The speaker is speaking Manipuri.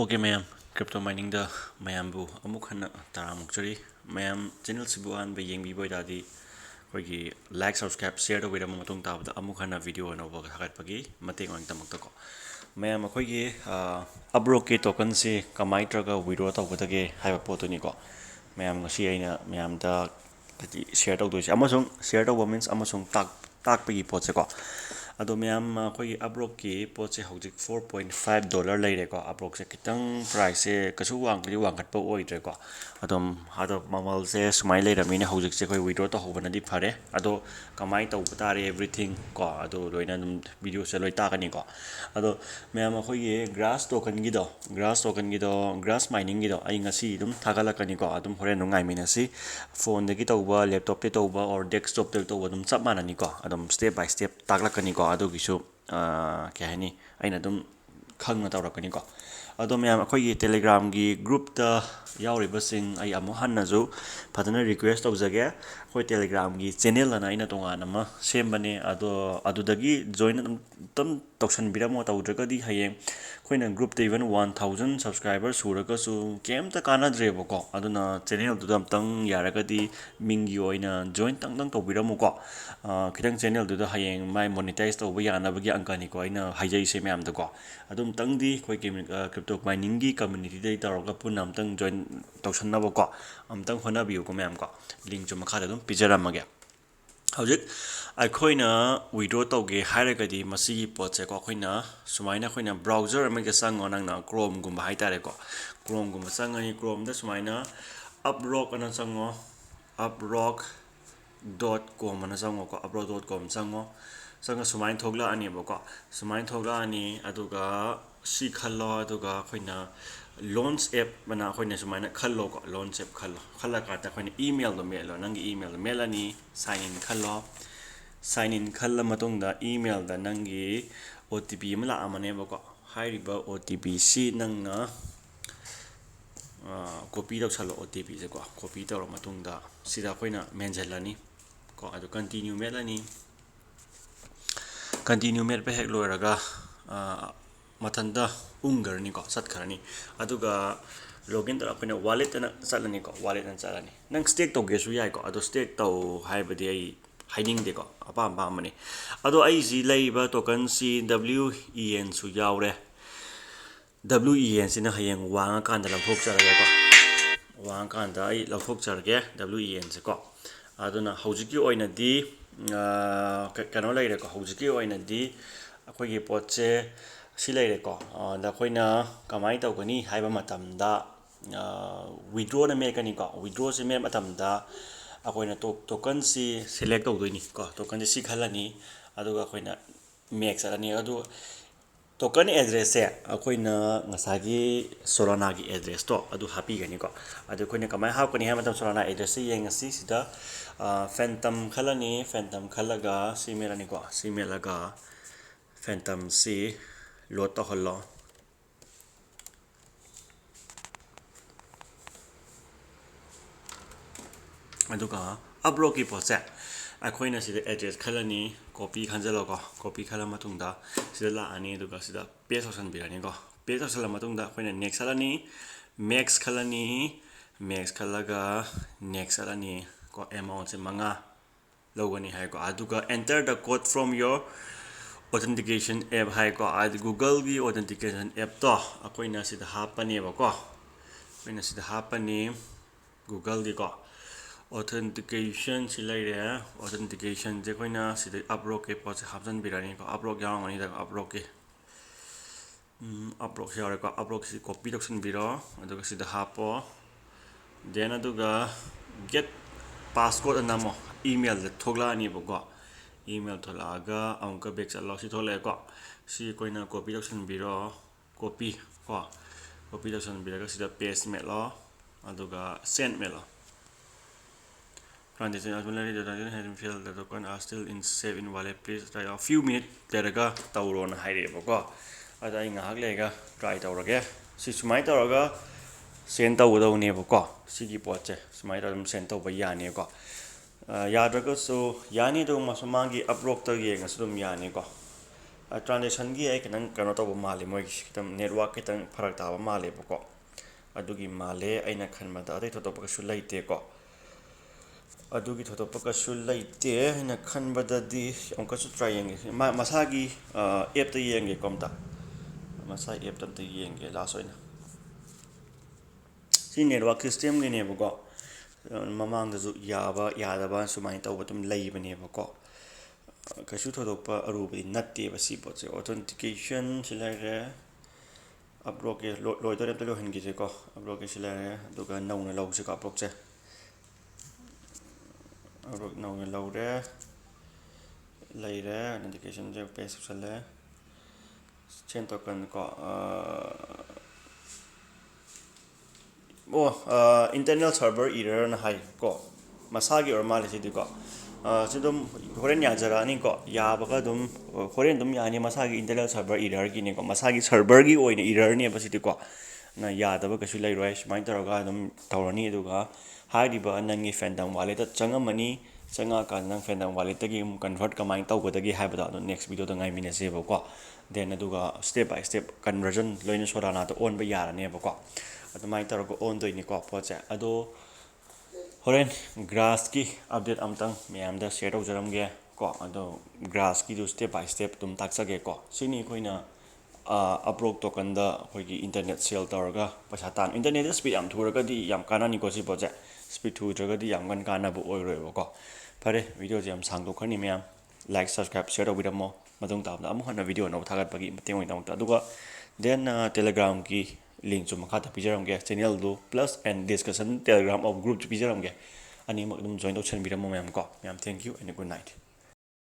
Okay, ma'am. Crypto mining da ma'am bu amuk hana taramukchari. Ma'am channel sibu an be yeng biboy dadi. Koigi like subscribe share da wira matung tab da amuk hana video no ba hagat pagi mateng ang tamak ta ko. Ma'am koigi uprock ke token si kamai traga withdraw ta utage haiba poto ni ko. Ma'am ngasi aina ma'am da share ta do amasung share ta means amasung tak pagi pot se ko. Ado ma'am koigi uprock ki pot se hojik $4.5 leire ko uprock se kitang price se kasu wang kat pa oidre ko. Ado mamal se sumai leira mina hojik se koi withdraw ta hobana di phare. Ado kamai ta ubutare everything ko ado loina video se loi ta kani ko. Ado ma'am koigi grass token gido grass mining gido ai ngasi dum thagalakani ko adum horen nungai minasi phone de gi tawba laptop te tawba or desktop te tawba dum chap manani ko adum step by step taglakani ko ado gisu kya hani aina dum khangna tawrakani ko ado ma'am koigi telegram gi group ta yauriba sing ai amu hannazu padana request tawjage koi telegram gi channel ana aina tonga nama sembane adudagi join tam tawsan biramo tawdragadi hayeng koina group te even 1000 subscribers suraga su kemta kanadrebo ko aduna channel du dam tang yaragadi mingi oina join tang tawbiramo ko kitang channel du da hayeng mai monetize tawba yanabagi angkani ko aina haijai se ma'am da ko adum tangdi koi crypto mining gi community dai taraga punam tang join tawsannabo ko amtang honabiyo ko ma'am ko link chu makha dum pijaramage hojik aikoina withdraw tawge hairagadi masigi potse ko akoina sumaina koina browser amage sango nangna chrome gumba haitare ko chrome gumba sangani chrome da sumaina uprock ana sango uprock.com ana sango ko uprock.com sango sumain thogla ani boko sumain thogla ani aduga si khallo aduga koina launch app mana koina sumaina khallo ko launch app khalla ka ta koina email do melo nangi email melani sign in khalla matungda email da nangi OTP mala amane bako hairiba OTP si nangna copy tawsalo OTP se ko copy tawro matungda sida koina menjelani ko adu continue melani continue mel pe hek loiraga mathanda ungarni ko satkharani aduga login tara koina wallet na chalani ko wallet na chalani nang stake to gesu yai ko adu stake to haibadi ai hiding de ko apa mani ado ai ji leiba token si WEN su yaure WEN sina hayeng wanga kanda lamphok charage ko wanga kanda ai lamphok charage WEN se ko aduna hojiki oina di kano leire ko hojiki oina di akoigi potche si leire ko da koina kamai tawgani haiba matamda withdraw na mekani ko withdraw se me matamda akoina token si select tawdoini ko token si khalani aduga koina max arani adu token address se akoina ngasagi solana gi address to adu happy gani ko adu koina kamai hapkani ha matam solana address se yengasi sida phantom khalani phantom khalaga simelani ko simelaga phantom si load to hollo aduga uprock ki potse akoina sida address khalani copy khanjalo ko copy khala matungda sida la ani aduga sida paste option birani ko paste option la matungda akoina next alani max khalani max khalaga next alani ko amount se manga logani hai ko aduga enter the code from your authentication app hai ko ad google gi authentication app to akoina sida hapani ba ko akoina sida hapani google gi ko authentication silaire authentication je koina sida uprock ke pot hapjan birani ko uprock yarangani da uprock ke uprock yare ko uprock si copy option biro aduga sida hapo then aduga get passcode namo email de thogla ani bogo email tholaga amka back chalo si thole ko si koina copy option biro copy option biraga sida paste melo aduga send melo transaction has been failed the token are still in save in wallet please try a few minutes teraga tawrona haire boko ada ngahak lega try tawrage si sumai tawraga send tawdawne boko sigi potche sumai tawdum send tawba yani ko yadraga so yani do masumagi uprock ta yenga sudum yani ko ꯇ꯭ꯔꯥꯟꯖꯦꯛꯁꯟꯒꯤ ꯑꯩ ꯈꯤꯇꯪ ꯀꯩꯅꯣ ꯇꯧꯕ ꯃꯥꯜꯂꯦ ꯃꯣꯏꯒꯤ ꯈꯤꯇꯪ ꯅꯦꯠꯋꯥꯛ ꯈꯤꯇꯪ ꯐꯔꯛ ꯇꯥꯕ ꯃꯥꯜꯂꯦꯕꯀꯣ ꯑꯗꯨꯒꯤ ꯃꯥꯜꯂꯦ ꯑꯩꯅ ꯈꯟꯕꯗ ꯑꯇꯩ ꯊꯣꯏꯗꯣꯛꯄ ꯀꯩꯁꯨ ꯂꯩꯇꯦꯀꯣ ꯑꯗꯨꯒꯤ ꯊꯣꯏꯗꯣꯛꯄ ꯀꯩꯁꯨ ꯂꯩꯇꯦ ꯑꯩꯅ ꯈꯟꯕꯗꯗꯤ ꯑꯃꯨꯛꯀꯁꯨ ꯇ꯭ꯔꯥꯏ ꯌꯦꯡꯒꯦ ꯃꯁꯥꯒꯤ ꯑꯦꯞꯇ ꯌꯦꯡꯒꯦꯀꯣ ꯑꯝꯇ ꯃꯁꯥꯒꯤ ꯑꯦꯞꯇ ꯑꯝꯇ ꯌꯦꯡꯒꯦ ꯂꯥꯁ ꯑꯣꯏꯅ ꯁꯤ ꯅꯦꯠꯋꯥꯛ ꯁꯤꯁꯇꯦꯝꯒꯤꯅꯦꯕꯀꯣ ꯃꯃꯥꯡꯗꯁꯨ ꯌꯥꯕ ꯌꯥꯗꯕ ꯁꯨꯃꯥꯏꯅ ꯇꯧꯕ ꯑꯗꯨꯝ ꯂꯩꯕꯅꯦꯕꯀꯣ ꯀꯩꯁꯨ ꯊꯣꯏꯗꯣꯛꯄ ꯑꯔꯨꯕꯗꯤ ꯅꯠꯇꯦꯕ ꯁꯤ ꯄꯣꯠꯁꯦ ꯑꯣꯊꯦꯟꯇꯤꯀꯦꯁꯟ ꯁꯤ ꯂꯩꯔꯦ ꯑꯞꯂꯣꯗꯀꯤ ꯂꯣꯏꯗꯣꯔꯦ ꯑꯝꯇ ꯂꯣꯏꯍꯟꯈꯤꯁꯦꯀꯣ ꯑꯞꯂꯣꯗꯀꯤ ꯁꯤ ꯂꯩꯔꯦ ꯑꯗꯨꯒ ꯅꯧꯅ ꯂꯧꯁꯤꯀꯣ ꯑꯞꯂꯣꯗꯁꯦ ꯑꯞꯂꯣꯗ ꯅꯧꯅ ꯂꯧꯔꯦ ꯂꯩꯔꯦ ꯑꯣꯊꯦꯟꯇꯤꯀꯦꯁꯟꯁꯦ ꯄꯦꯁ ꯇꯧꯁꯜꯂꯦ ꯁꯦꯟ ꯇꯣꯀꯟꯀꯣ ꯏꯟꯇꯔꯅꯦꯜ ꯁꯔꯚꯔ ꯏꯔꯔꯅ ꯍꯥꯏꯀꯣ ꯃꯁꯥꯒꯤ ꯑꯣꯏꯔ ꯃꯥꯜꯂꯦ ꯁꯤꯗꯤꯀꯣ ꯁꯤ ꯑꯗꯨꯝ ꯍꯣꯔꯦꯟ ꯌꯥꯖꯔꯛꯑꯅꯤꯀꯣ ꯌꯥꯕꯒ ꯑꯗꯨꯝ ꯍꯣꯔꯦꯟ ꯑꯗꯨꯝ ꯌꯥꯅꯤ ꯃꯁꯥꯒꯤ ꯏꯟꯇꯔꯅꯦꯜ ꯁꯔꯚꯔ ꯏꯔꯔꯒꯤꯅꯤꯀꯣ ꯃꯁꯥꯒꯤ ꯁꯔꯚꯔꯒꯤ ꯑꯣꯏꯅ ꯏꯔꯔꯅꯦꯕ ꯁꯤꯗꯤꯀꯣ ꯌꯥꯗꯕ ꯀꯩꯁꯨ ꯂꯩꯔꯣꯏ ꯁꯨꯃꯥꯏꯅ ꯇꯧꯔꯒ ꯑꯗꯨꯝ ꯇꯧꯔꯅꯤ ꯑꯗꯨꯒ ꯍꯥꯏꯔꯤꯕ ꯅꯪꯒꯤ ꯐꯦꯟꯗꯝ ꯋꯥꯂꯦꯠꯇ ꯆꯪꯉꯝꯃꯅꯤ ꯆꯪꯉꯛꯑꯀꯥꯟꯗ ꯅꯪ ꯐꯦꯟꯗꯝ ꯋꯥꯂꯦꯠꯇꯒꯤ ꯑꯃꯨꯛ ꯀꯟꯚꯔꯠ ꯀꯃꯥꯏꯅ ꯇꯧꯒꯗꯒꯦ ꯍꯥꯏꯕꯗꯣ ꯑꯗꯨꯝ ꯅꯦꯛꯁ ꯚꯤꯗꯤꯑꯣꯗ ꯉꯥꯏꯃꯤꯟꯅꯁꯦꯕꯀꯣ ꯗꯦꯟ ꯑꯗꯨꯒ ꯁ꯭ꯇꯦꯞ ꯕꯥꯏ ꯁ꯭ꯇꯦꯞ ꯀꯟꯚꯔꯖꯟ ꯂꯣꯏꯅ ꯁꯣꯂꯥꯅꯥꯗ ꯑꯣꯟꯕ ꯌꯥꯔꯅꯦꯕꯀꯣ ꯑꯗꯨꯃꯥꯏꯅ ꯇꯧꯔꯒ ꯑꯣꯟꯗꯣꯏꯅꯤꯀꯣ ꯄꯣꯠꯁꯦ ꯑꯗꯣ ꯍꯣꯔꯦꯟ ꯒ꯭ꯔꯥꯁꯀꯤ ꯑꯞꯗꯦꯠ ꯑꯃꯇꯪ ꯃꯌꯥꯝꯗ ꯁꯤꯌꯔ ꯇꯧꯖꯔꯝꯒꯦ ꯀꯣ ꯑꯗꯣ ꯒ꯭ꯔꯥꯁꯀꯤꯗꯨ ꯁ꯭ꯇꯦꯞ ꯕꯥꯏ ꯁ꯭ꯇꯦꯞ ꯑꯗꯨꯝ ꯇꯥꯛꯆꯒꯦꯀꯣ ꯁꯤꯅꯤ ꯑꯩꯈꯣꯏꯅ ꯑꯞꯔꯣꯛ ꯇꯣꯀꯟꯗ ꯑꯩꯈꯣꯏꯒꯤ ꯏꯟꯇꯔꯅꯦꯠ ꯁꯦꯜ ꯇꯧꯔꯒ ꯄꯩꯁꯥ ꯇꯥꯟ ꯏꯟꯇꯔꯅꯦꯠꯇ ꯁ꯭ꯄꯤꯠ ꯌꯥꯝ ꯊꯨꯔꯒꯗꯤ ꯌꯥꯝ ꯀꯥꯟꯅꯅꯤꯀꯣ ꯁꯤ ꯄꯣꯠꯁꯦ ꯁ꯭ꯄꯤꯠ ꯊꯨꯗ꯭ꯔꯒꯗꯤ ꯌꯥꯝ ꯀꯟꯅ ꯀꯥꯟꯅꯕ ꯑꯣꯏꯔꯣꯏꯕꯀꯣ ꯐꯔꯦ ꯚꯤꯗꯤꯑꯣꯁꯦ ꯌꯥꯝ ꯁꯥꯡꯗꯣꯛꯈ꯭ꯔꯅꯤ ꯃꯌꯥꯝ ꯂꯥꯏꯛ ꯁꯕꯁꯀ꯭ꯔꯥꯏꯞ ꯁꯤꯌꯔ ꯇꯧꯕꯤꯔꯝꯃꯣ ꯃꯇꯨꯡ ꯇꯥꯕꯗ ꯑꯃꯨꯛ ꯍꯟꯅ ꯚꯤꯗꯤꯑꯣ ꯑꯅꯧꯕ ꯊꯥꯒꯠꯄꯒꯤ ꯃꯇꯦꯡ ꯑꯣꯏꯅꯗꯃꯛꯇ ꯑꯗꯨꯒ ꯗꯦꯟ ꯇꯦꯂꯤꯒ꯭ꯔꯥꯝꯒꯤ ꯂꯤꯡꯛꯁꯨ ꯃꯈꯥꯗ ꯄꯤꯖꯔꯝꯒꯦ ꯆꯦꯅꯦꯜꯗꯨ plus and discussion telegram of ꯒ꯭ꯔꯨꯞꯁꯨ ꯄꯤꯖꯔꯝꯒꯦ ꯑꯅꯤꯃꯛ ꯑꯗꯨꯝ ꯖꯣꯏꯟ ꯇꯧꯁꯟꯕꯤꯔꯝꯃꯣ ꯃꯌꯥꯝ ꯀꯣ ꯃꯌꯥꯝ thank you and good night